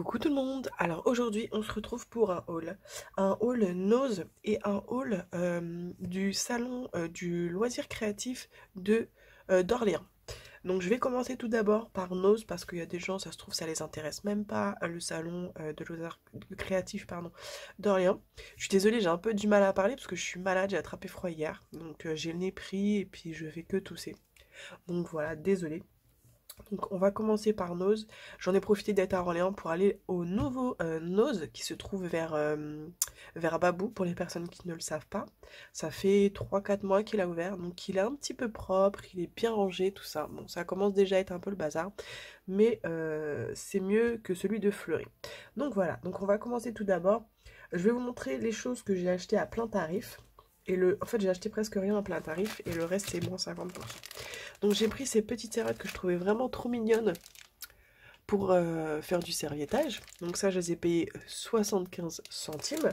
Coucou tout le monde, alors aujourd'hui on se retrouve pour un haul Nose et un haul du salon du loisir créatif de d'Orléans. Donc je vais commencer tout d'abord par Nose parce qu'il y a des gens, ça se trouve, ça les intéresse même pas, le salon de loisir créatif pardon, d'Orléans. Je suis désolée, j'ai un peu du mal à parler parce que je suis malade, j'ai attrapé froid hier, donc j'ai le nez pris et puis je fais que tousser. Donc voilà, désolée. Donc on va commencer par Nose. J'en ai profité d'être à Orléans pour aller au nouveau Nose qui se trouve vers Babou pour les personnes qui ne le savent pas. Ça fait 3 4 mois qu'il a ouvert, donc il est un petit peu propre, il est bien rangé, tout ça. Bon, ça commence déjà à être un peu le bazar, mais c'est mieux que celui de Fleury. Donc voilà, donc on va commencer tout d'abord. Je vais vous montrer les choses que j'ai achetées à plein tarif. En fait, j'ai acheté presque rien à plein tarif et le reste c'est moins 50%. Donc j'ai pris ces petites serviettes que je trouvais vraiment trop mignonnes pour faire du serviettage. Donc ça, je les ai payées 75 centimes.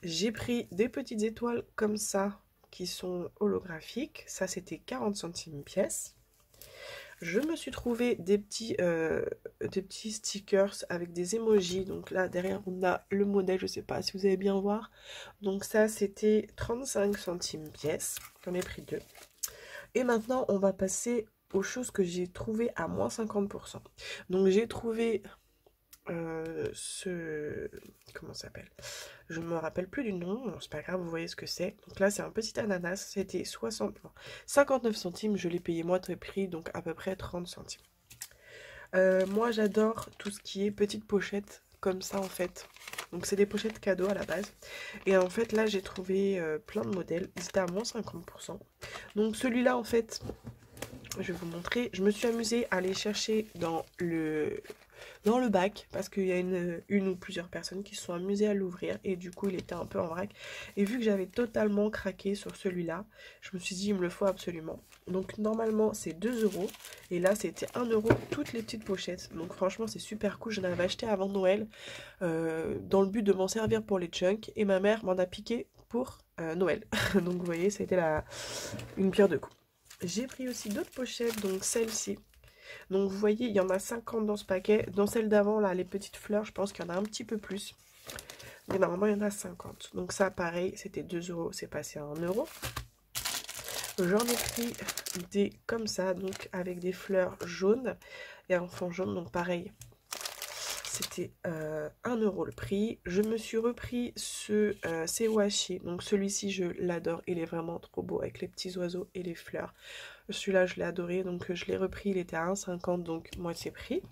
J'ai pris des petites étoiles comme ça qui sont holographiques. Ça, c'était 40 centimes pièce. Je me suis trouvé des petits stickers avec des emojis. Donc là, derrière, on a le modèle. Je sais pas si vous allez bien voir. Donc ça, c'était 35 centimes pièce. J'en ai pris deux. Et maintenant, on va passer aux choses que j'ai trouvées à moins 50%. Donc j'ai trouvé comment ça s'appelle? Je ne me rappelle plus du nom, c'est pas grave, vous voyez ce que c'est. Donc là, c'est un petit ananas, c'était 59 centimes, je l'ai payé moitié prix, donc à peu près 30 centimes. Moi, j'adore tout ce qui est petites pochettes comme ça en fait. Donc c'est des pochettes cadeaux à la base. Et en fait là j'ai trouvé plein de modèles. Ils étaient à moins 50%. Donc celui-là en fait, je vais vous montrer. Je me suis amusée à aller chercher dans le bac parce qu'il y a une ou plusieurs personnes qui se sont amusées à l'ouvrir et du coup il était un peu en vrac. Et vu que j'avais totalement craqué sur celui-là, je me suis dit il me le faut absolument. Donc normalement c'est 2 € et là c'était 1 € toutes les petites pochettes. Donc franchement c'est super cool, j'en avais acheté avant Noël dans le but de m'en servir pour les chunks et ma mère m'en a piqué pour Noël. Donc vous voyez ça a été une pierre deux coups. J'ai pris aussi d'autres pochettes, donc celle-ci. Donc vous voyez, il y en a 50 dans ce paquet. Dans celle d'avant, là, les petites fleurs, je pense qu'il y en a un petit peu plus. Mais normalement, il y en a 50. Donc ça, pareil, c'était 2 €, c'est passé à 1 €. J'en ai pris des comme ça, donc avec des fleurs jaunes et un fond jaune, donc pareil. C'était 1 € le prix. Je me suis repris ce Sewashi. Donc celui-ci, je l'adore. Il est vraiment trop beau avec les petits oiseaux et les fleurs. Celui-là, je l'ai adoré. Donc je l'ai repris. Il était à 1,50, donc moitié prix.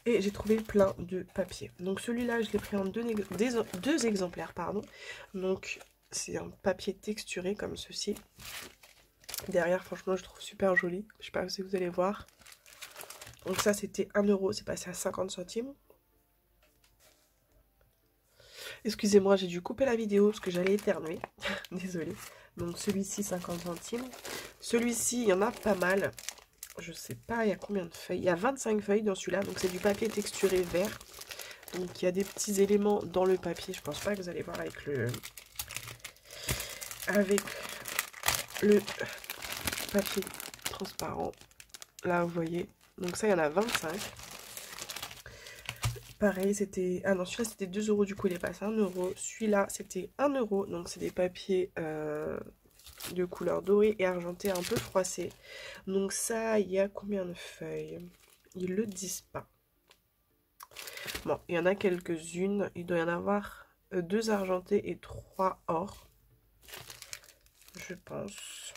Et j'ai trouvé plein de papier. Donc celui-là, je l'ai pris en deux exemplaires, pardon. Donc c'est un papier texturé comme ceci. Derrière, franchement, je trouve super joli. Je sais pas si vous allez voir. Donc ça, c'était 1 €, c'est passé à 50 centimes. Excusez-moi, j'ai dû couper la vidéo parce que j'allais éternuer. Désolée. Donc celui-ci, 50 centimes. Celui-ci, il y en a pas mal. Je sais pas, il y a combien de feuilles? Il y a 25 feuilles dans celui-là. Donc c'est du papier texturé vert. Donc il y a des petits éléments dans le papier. Je pense pas que vous allez voir avec le papier transparent. Là, vous voyez. Donc ça, il y en a 25. Pareil, c'était... Ah non, celui-là, c'était 2 €, du coup, il est passé à 1 €. Celui-là, c'était 1 €. Donc, c'est des papiers de couleur dorée et argentée, un peu froissés. Donc ça, il y a combien de feuilles? Ils le disent pas. Bon, il y en a quelques-unes. Il doit y en avoir 2 argentées et 3 or. Je pense...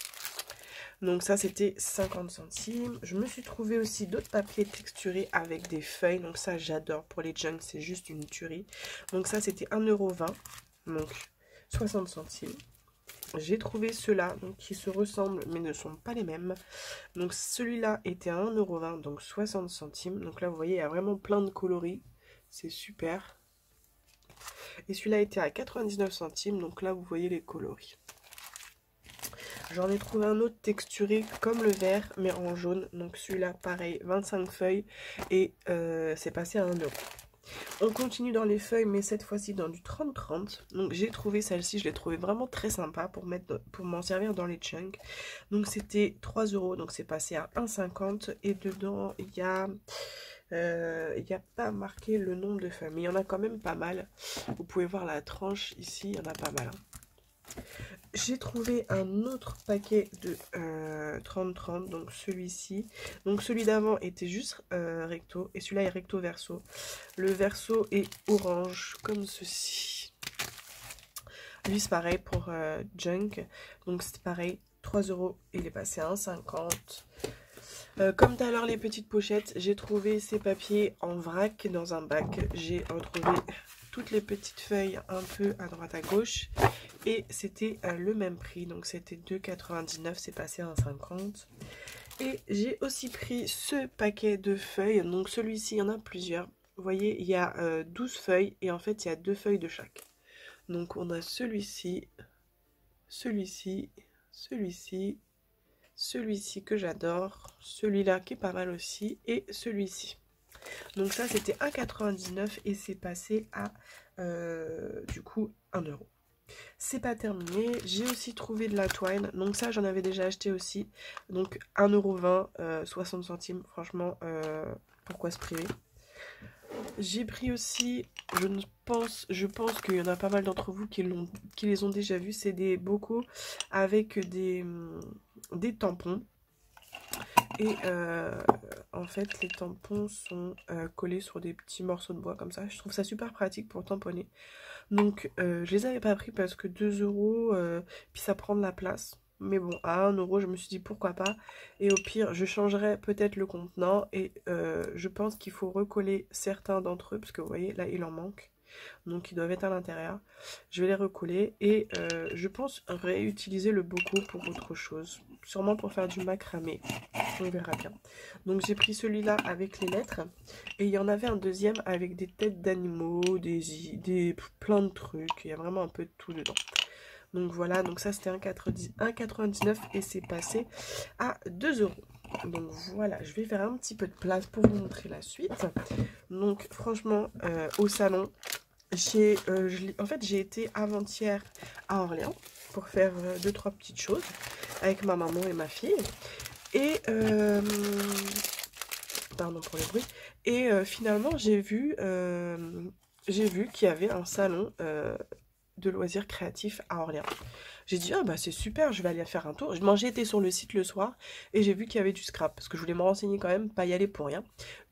Donc ça, c'était 50 centimes. Je me suis trouvé aussi d'autres papiers texturés avec des feuilles. Donc ça, j'adore. Pour les jeunes, c'est juste une tuerie. Donc ça, c'était 1,20 €. Donc 60 centimes. J'ai trouvé ceux-là, donc qui se ressemblent, mais ne sont pas les mêmes. Donc celui-là était à 1,20 €, donc 60 centimes. Donc là, vous voyez, il y a vraiment plein de coloris. C'est super. Et celui-là était à 99 centimes. Donc là, vous voyez les coloris. J'en ai trouvé un autre texturé comme le vert mais en jaune. Donc celui-là pareil, 25 feuilles et c'est passé à 1 €. On continue dans les feuilles, mais cette fois-ci dans du 30-30. Donc j'ai trouvé celle-ci, je l'ai trouvée vraiment très sympa pour m'en servir dans les chunks. Donc c'était 3 euros, donc c'est passé à 1,50. Et dedans, il y a pas marqué le nombre de feuilles, mais il y en a quand même pas mal. Vous pouvez voir la tranche ici, il y en a pas mal. J'ai trouvé un autre paquet de 30-30, donc celui-ci. Donc celui d'avant était juste recto, et celui-là est recto verso. Le verso est orange, comme ceci. Lui c'est pareil pour Junk, donc c'est pareil, 3 euros, il est passé à 1,50. Comme tout à l'heure les petites pochettes, j'ai trouvé ces papiers en vrac dans un bac. J'ai retrouvé toutes les petites feuilles un peu à droite à gauche. Et c'était le même prix, donc c'était 2,99, c'est passé à 1,50. Et j'ai aussi pris ce paquet de feuilles, donc celui-ci, il y en a plusieurs. Vous voyez, il y a 12 feuilles et en fait, il y a 2 feuilles de chaque. Donc on a celui-ci, celui-ci, celui-ci, celui-ci que j'adore, celui-là qui est pas mal aussi, et celui-ci. Donc ça, c'était 1,99 et c'est passé à, du coup, 1 euro. C'est pas terminé, j'ai aussi trouvé de la twine, donc ça j'en avais déjà acheté aussi, donc 1,20 €, 60 centimes, franchement, pourquoi se priver. J'ai pris aussi, je pense qu'il y en a pas mal d'entre vous qui les ont déjà vus, c'est des bocaux avec des tampons. Et en fait les tampons sont collés sur des petits morceaux de bois comme ça, je trouve ça super pratique pour tamponner. Donc je les avais pas pris parce que 2 euros, puis ça prend de la place. Mais bon, à 1 euro, je me suis dit pourquoi pas. Et au pire, je changerai peut-être le contenant. Et je pense qu'il faut recoller certains d'entre eux, parce que vous voyez, là, il en manque. Donc ils doivent être à l'intérieur. Je vais les recoller. Et je pense réutiliser le bocaux pour autre chose. Sûrement pour faire du macramé. On verra bien. Donc j'ai pris celui-là avec les lettres. Et il y en avait un deuxième avec des têtes d'animaux, plein de trucs. Il y a vraiment un peu de tout dedans. Donc voilà, donc ça c'était 1,99 et c'est passé à 2 euros. Donc voilà, je vais faire un petit peu de place pour vous montrer la suite. Donc franchement, au salon, en fait j'ai été avant-hier à Orléans pour faire 2-3 petites choses avec ma maman et ma fille. Et pardon pour le bruit. Et finalement j'ai vu qu'il y avait un salon de loisirs créatifs à Orléans. J'ai dit, ah bah c'est super, je vais aller faire un tour. J'ai été sur le site le soir et j'ai vu qu'il y avait du scrap parce que je voulais me renseigner quand même, pas y aller pour rien.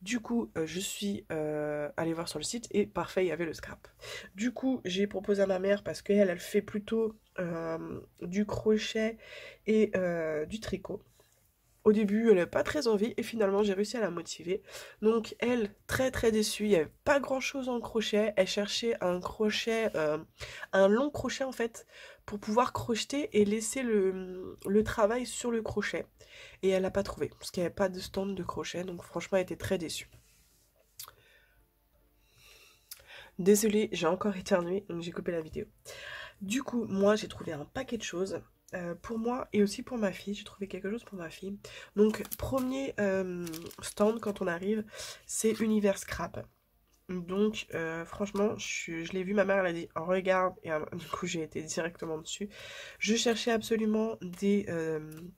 Du coup, je suis allée voir sur le site et parfait, il y avait le scrap. Du coup, j'ai proposé à ma mère parce qu'elle, elle fait plutôt du crochet et du tricot. Au début, elle n'avait pas très envie et finalement, j'ai réussi à la motiver. Donc, elle, très très déçue, il n'y avait pas grand chose en crochet. Elle cherchait un crochet, un long crochet en fait, pour pouvoir crocheter et laisser le travail sur le crochet. Et elle n'a pas trouvé, parce qu'il n'y avait pas de stand de crochet. Donc, franchement, elle était très déçue. Désolée, j'ai encore éternué, donc j'ai coupé la vidéo. Du coup, moi, j'ai trouvé un paquet de choses. Pour moi et aussi pour ma fille, j'ai trouvé quelque chose pour ma fille. Donc premier stand quand on arrive, c'est Univers Scrap. Donc franchement, je l'ai vu, ma mère elle a dit oh, regarde, et du coup j'ai été directement dessus. Je cherchais absolument des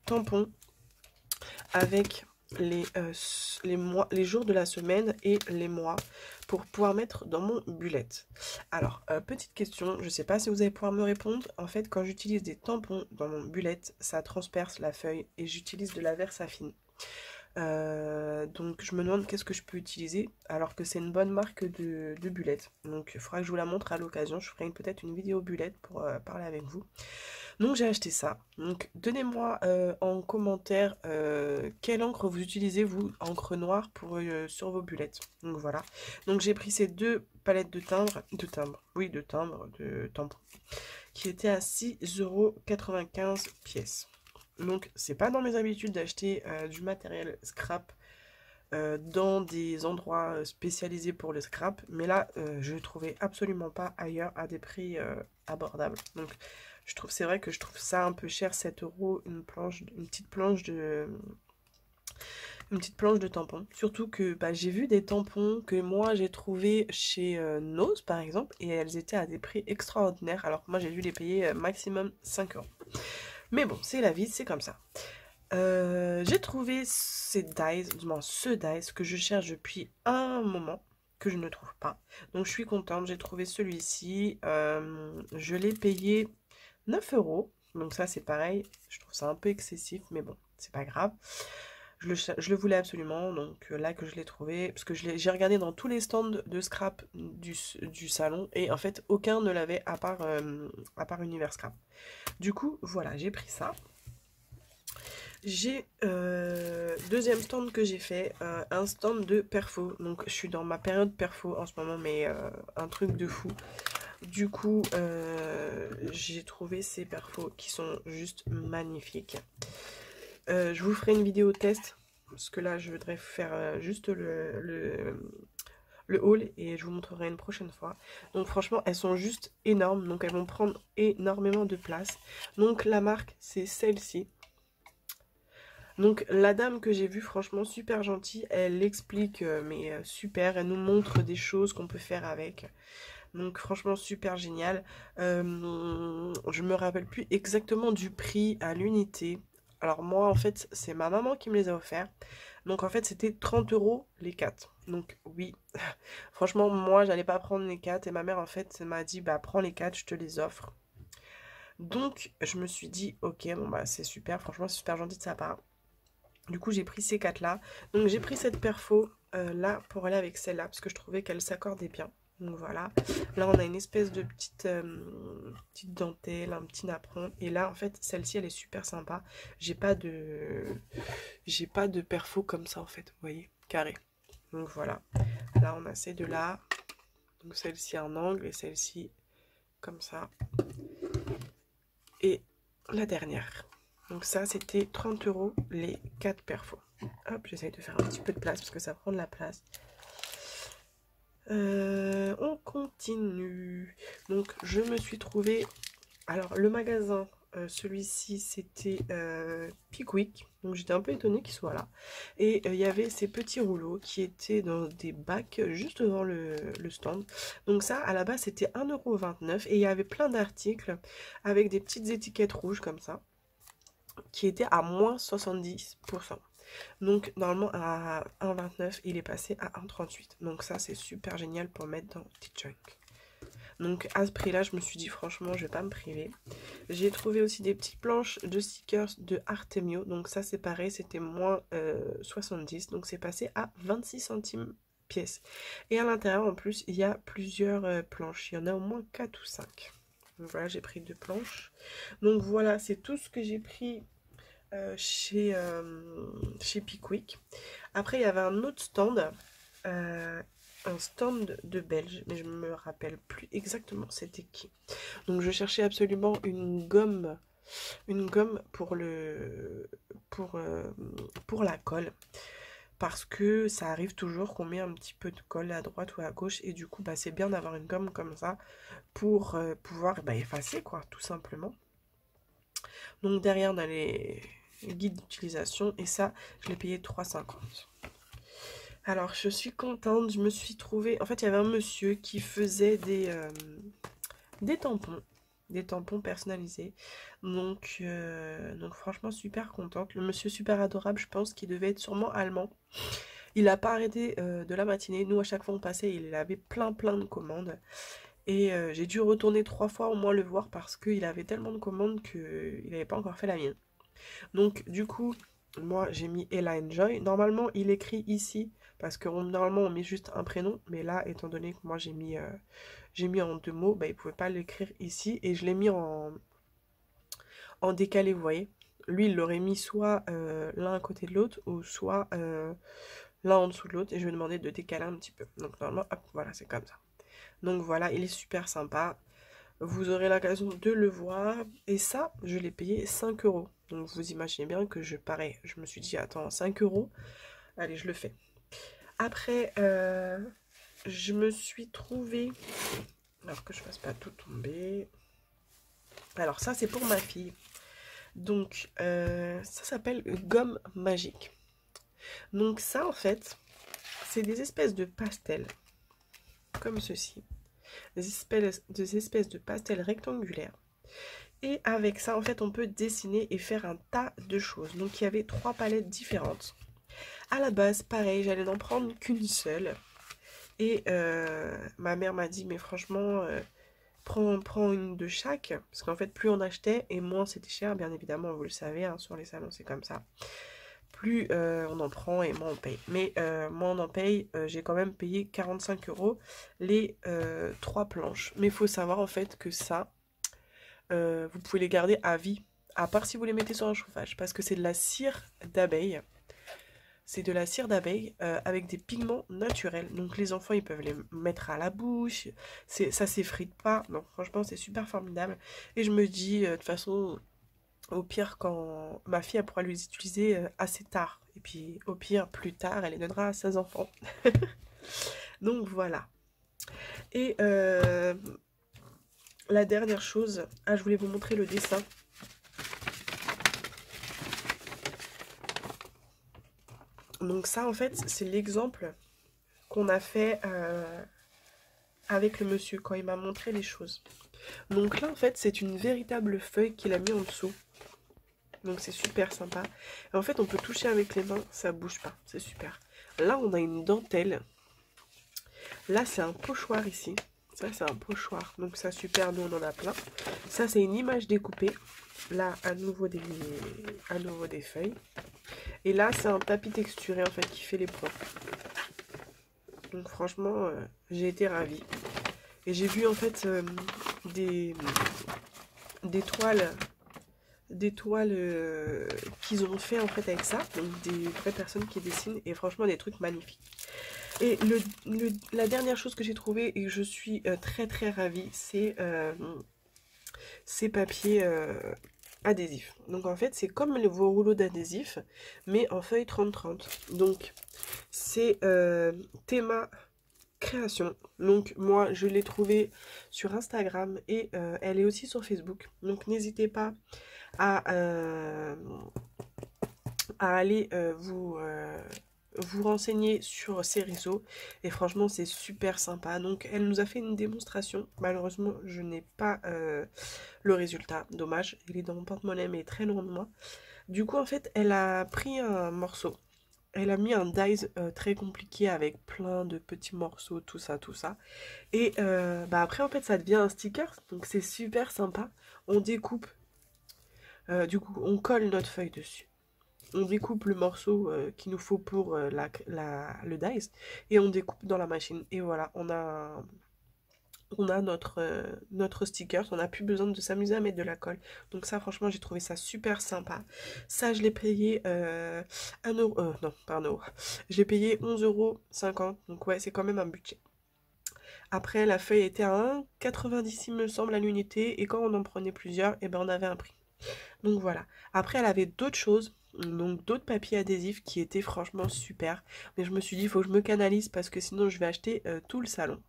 tampons avec les jours de la semaine et les mois pour pouvoir mettre dans mon bullet. Alors, petite question, je ne sais pas si vous allez pouvoir me répondre. En fait, quand j'utilise des tampons dans mon bullet, ça transperce la feuille et j'utilise de la Versafine. Donc je me demande qu'est-ce que je peux utiliser alors que c'est une bonne marque de bullet. Donc il faudra que je vous la montre à l'occasion. Je ferai peut-être une vidéo bullet pour parler avec vous. Donc j'ai acheté ça. Donc donnez-moi en commentaire quelle encre vous utilisez vous, encre noire pour sur vos bullets. Donc voilà. Donc j'ai pris ces deux palettes de tampons, qui étaient à 6,95 € pièce. Donc c'est pas dans mes habitudes d'acheter du matériel scrap dans des endroits spécialisés pour le scrap, mais là je ne trouvais absolument pas ailleurs à des prix abordables. Donc c'est vrai que je trouve ça un peu cher, 7 € une petite planche de Une petite planche de tampons. Surtout que bah, j'ai vu des tampons que moi j'ai trouvé chez Nose par exemple et elles étaient à des prix extraordinaires alors que moi j'ai dû les payer maximum 5 euros. Mais bon, c'est la vie, c'est comme ça. J'ai trouvé ces dies, du moins ce dies que je cherche depuis un moment que je ne trouve pas. Donc je suis contente, j'ai trouvé celui-ci. Je l'ai payé 9 euros. Donc ça c'est pareil, je trouve ça un peu excessif, mais bon, c'est pas grave. Je le voulais absolument, donc là que je l'ai trouvé, parce que j'ai regardé dans tous les stands de scrap du salon, et en fait aucun ne l'avait à part Univers Scrap. Du coup, voilà, j'ai pris ça. J'ai deuxième stand que j'ai fait, un stand de perfo. Donc je suis dans ma période perfo en ce moment, mais un truc de fou. Du coup, j'ai trouvé ces perfos qui sont juste magnifiques. Je vous ferai une vidéo test, parce que là je voudrais faire juste le haul et je vous montrerai une prochaine fois. Donc franchement, elles sont juste énormes, donc elles vont prendre énormément de place. Donc la marque, c'est celle-ci. Donc la dame que j'ai vue, franchement super gentille, elle explique mais super, elle nous montre des choses qu'on peut faire avec. Donc franchement super génial. Je me rappelle plus exactement du prix à l'unité. Alors moi en fait c'est ma maman qui me les a offerts. Donc en fait c'était 30 euros les 4. Donc oui, franchement moi j'allais pas prendre les 4 et ma mère en fait m'a dit bah prends les 4, je te les offre. Donc je me suis dit ok bon bah c'est super, franchement c'est super gentil de sa part. Du coup, j'ai pris ces 4-là. Donc, j'ai pris cette perfo là pour aller avec celle-là parce que je trouvais qu'elle s'accordait bien. Donc, voilà. Là, on a une espèce de petite dentelle, un petit napperon. Et là, en fait, celle-ci, elle est super sympa. J'ai pas de perfo comme ça, en fait. Vous voyez, carré. Donc, voilà. Là, on a ces deux-là. Donc, celle-ci en angle et celle-ci comme ça. Et la dernière. Donc ça, c'était 30 euros les 4 perfos. Hop, j'essaye de faire un petit peu de place parce que ça prend de la place. On continue. Donc, je me suis trouvé... Alors, le magasin, celui-ci, c'était Pickwick. Donc, j'étais un peu étonnée qu'il soit là. Et il y avait ces petits rouleaux qui étaient dans des bacs juste devant le stand. Donc ça, à la base, c'était 1,29 € et il y avait plein d'articles avec des petites étiquettes rouges comme ça, qui était à moins 70%. Donc normalement à 1,29 il est passé à 1,38. Donc ça c'est super génial pour mettre dans petit chunk. Donc à ce prix là je me suis dit franchement je vais pas me priver. J'ai trouvé aussi des petites planches de stickers de Artemio. Donc ça c'est pareil, c'était moins 70. Donc c'est passé à 26 centimes pièce. Et à l'intérieur en plus il y a plusieurs planches. Il y en a au moins 4 ou 5. Donc voilà, j'ai pris 2 planches. Donc voilà, c'est tout ce que j'ai pris chez Pickwick. Après, il y avait un autre stand, un stand de Belge, mais je me rappelle plus exactement c'était qui. Donc, je cherchais absolument une gomme pour la colle. Parce que ça arrive toujours qu'on met un petit peu de colle à droite ou à gauche. Et du coup, bah, c'est bien d'avoir une gomme comme ça pour pouvoir bah, effacer, quoi, tout simplement. Donc derrière, on a les guides d'utilisation. Et ça, je l'ai payé 3,50 €. Alors, je suis contente. Je me suis trouvée... En fait, il y avait un monsieur qui faisait des tampons. Des tampons personnalisés. Donc franchement, super contente. Le monsieur super adorable, je pense qu'il devait être sûrement allemand. Il n'a pas arrêté de la matinée. Nous, à chaque fois on passait, il avait plein de commandes. Et j'ai dû retourner 3 fois au moins le voir parce qu'il avait tellement de commandes qu'il n'avait pas encore fait la mienne. Donc du coup, moi j'ai mis Ella Enjoy. Normalement, il écrit ici parce que normalement on met juste un prénom. Mais là, étant donné que moi j'ai mis en 2 mots, bah, il ne pouvait pas l'écrire ici. Et je l'ai mis en décalé, vous voyez. Lui, il l'aurait mis soit l'un à côté de l'autre ou soit l'un en dessous de l'autre. Et je lui ai demandé de décaler un petit peu. Donc normalement, hop, voilà, c'est comme ça. Donc voilà, il est super sympa. Vous aurez l'occasion de le voir. Et ça, je l'ai payé 5 €. Donc vous imaginez bien que pareil, je me suis dit, attends, 5 €. Allez, je le fais. Après, je me suis trouvée... Alors que je fasse pas tout tomber. Alors ça, c'est pour ma fille. Donc, ça s'appelle gomme magique. Donc ça en fait, c'est des espèces de pastels, comme ceci. Des espèces de pastels rectangulaires. Et avec ça, en fait, on peut dessiner et faire un tas de choses. Donc il y avait 3 palettes différentes. À la base, pareil, j'allais n'en prendre qu'une seule. Et ma mère m'a dit, mais franchement, prends une de chaque. Parce qu'en fait, plus on achetait et moins c'était cher. Bien évidemment, vous le savez, hein, sur les salons, c'est comme ça. Plus on en prend et moins on paye. Mais moins on en paye, j'ai quand même payé 45 € les 3 planches. Mais il faut savoir en fait que ça, vous pouvez les garder à vie. À part si vous les mettez sur un chauffage. Parce que c'est de la cire d'abeille. C'est de la cire d'abeille avec des pigments naturels. Donc les enfants, ils peuvent les mettre à la bouche. Ça s'effrite pas. Non, franchement, c'est super formidable. Et je me dis, de toute façon, au pire, quand ma fille, elle pourra les utiliser assez tard. Et puis, au pire, plus tard, elle les donnera à ses enfants. Donc voilà. Et la dernière chose, je voulais vous montrer le dessin. Donc ça, en fait, c'est l'exemple qu'on a fait avec le monsieur quand il m'a montré les choses. Donc là, en fait, c'est une véritable feuille qu'il a mis en dessous. Donc c'est super sympa. Et en fait, on peut toucher avec les mains, ça bouge pas. C'est super. Là, on a une dentelle. Là, c'est un pochoir ici. Ça, c'est un pochoir. Donc ça, super, nous, on en a plein. Ça, c'est une image découpée. Là, à nouveau des feuilles. Et là, c'est un tapis texturé, en fait, qui fait les points. Donc franchement, j'ai été ravie. Et j'ai vu, en fait, des toiles qu'ils ont fait, en fait, avec ça. Donc des vraies personnes qui dessinent. Et franchement, des trucs magnifiques. Et la dernière chose que j'ai trouvée et que je suis très très ravie, c'est ces papiers adhésifs. Donc en fait, c'est comme vos rouleaux d'adhésifs, mais en feuille 30-30. Donc c'est Théma Création. Donc moi, je l'ai trouvée sur Instagram et elle est aussi sur Facebook. Donc n'hésitez pas à aller vous renseigner sur ces réseaux et franchement c'est super sympa. Donc elle nous a fait une démonstration, malheureusement je n'ai pas le résultat, dommage, il est dans mon porte-monnaie mais très loin de moi. Du coup en fait elle a pris un morceau, elle a mis un dies très compliqué avec plein de petits morceaux, tout ça et après en fait ça devient un sticker, donc c'est super sympa. On découpe, du coup on colle notre feuille dessus. On découpe le morceau qu'il nous faut pour le dice et on découpe dans la machine. Et voilà, on a notre sticker. On n'a plus besoin de s'amuser à mettre de la colle. Donc ça, franchement, j'ai trouvé ça super sympa. Ça, je l'ai payé 1 euro. Non, pas 1 euro. Je l'ai payé 11,50 €. Donc ouais, c'est quand même un budget. Après, la feuille était à 1,90 € il me semble à l'unité. Et quand on en prenait plusieurs, et ben on avait un prix. Donc voilà. Après, elle avait d'autres choses. Donc d'autres papiers adhésifs qui étaient franchement super. Mais je me suis dit, il faut que je me canalise parce que sinon je vais acheter tout le salon.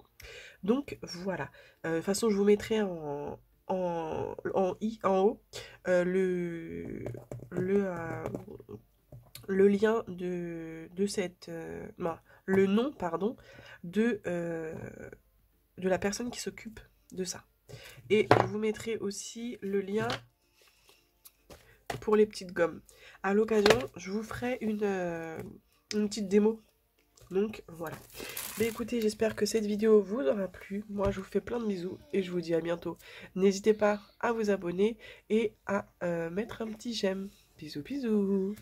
Donc voilà. De toute façon, je vous mettrai en haut le lien de cette... non, le nom, pardon, de la personne qui s'occupe de ça. Et je vous mettrai aussi le lien pour les petites gommes. À l'occasion, je vous ferai une petite démo. Donc voilà. Mais écoutez, j'espère que cette vidéo vous aura plu. Moi, je vous fais plein de bisous et je vous dis à bientôt. N'hésitez pas à vous abonner et à mettre un petit j'aime. Bisous, bisous.